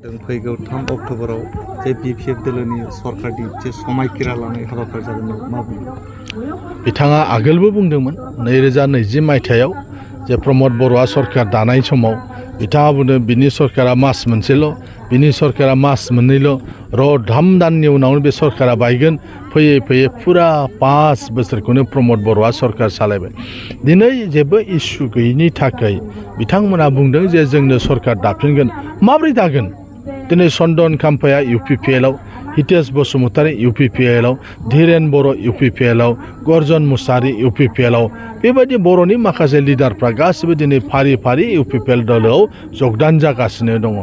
फैगौ 3 अक्ट'बराव जे बिपिएफ दोलोनि सरकारनि जे समायखिरा लानाय हाबाफारि जादोंमोन मा बुङो? बिथाङा आगोलबो बुंदोंमोन 2020 मायथाइयाव जे प्रमद बर'आ सरकार दानाय समाव बिथाङा बुंदों बिनि सरकारा मास मोनसेल' बिनि सरकारा मास मोननैल' र' धाम दाननि उनावनो बे सरकारा बायगोन फैयै फैयै फुरा 5 बोसोरखौनो प्रमद बर'आ सरकार सालायबाय। दिनै जेबो इस्यु गैयिनि थाखाय बिथांमोना बुंदों जे जोंनो सरकार दाफिनगोन। माबोरै दागोन? दिनै चन्दन काम्पाया इउपिपिएलआव, हितेश बसुमतारी इउपिपिएलआव, धीरेन बर' इउपिपिएलआव, गर्जन मुसाहारि इउपिपिएलआव बेबायदि बर'नि माखासे लिडारफ्रा गासिबो दिनै फारि फारि इउपिपिएल दलोआव जगदान जागासिनो दङ।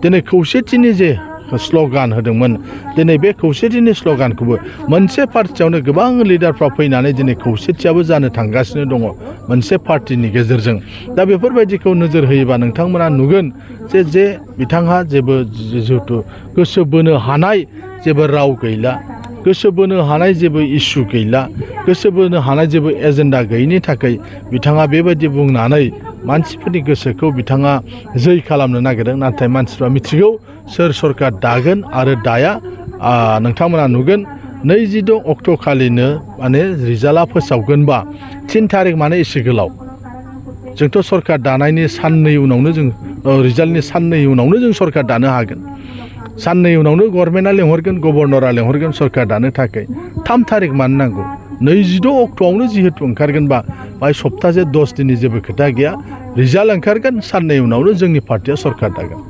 दिनै खौसेथिनि जे स्ल'गान होदोंमोन, दिनै बे खौसेथिनि स्ल'गानखौबो मोनसे पार्टियावनो गोबां लिडारफ्रा फैनानै दिनै खौसेथियाबो जानो थांगासिनो दङ मोनसे पार्टिनि गेजेरजों। दा बेफोरबायदिखौ नोजोर होयोबा नोंथांमोना नुगोन जे बिथांहा जेबो जिहेथु गोसो बोनो हानाय जेबो राव गैला, गोसो बोनो हानाय जेबो इस्यु गैला, गोसो बोनो हानाय जेबो एजेन्डा गैयिनि थाखाय बिथाङा बेबायदि बुंनानै मानसिफोरनि गोसोखौ बिथाङा जै खालामनो नागिरदों। नाथाय मानसिफ्रा मिथिगौ सोर सरकार दागोन आरो दाया। नोंथांमोना नुगोन 26 अक्ट' खालिनो माने रिजाल्टआ फोसावगोनबा 3 थारिख माने एसे गोलाव। जोंथ' सरकार दानायनि साननै उनावनो जों रिजाल्टनि साननै उनावनो जों सरकार दानो हागोन। साननै उनावनो गभर्नमेन्टआ लेंहरगोन, गभर्नरा लेंहरगोन सरकार दानो थाखाय। 3 थारिख मानो नांगौ? 26 अक्ट'आवनो जिहेतु ओंखारगोनबा बाय सप्तासे 10 दिननि जेबो खोथा गैया। रिजाल्ट ओंखारगोन, साननै उनावनो जोंनि पार्टिया सरकार दागोन।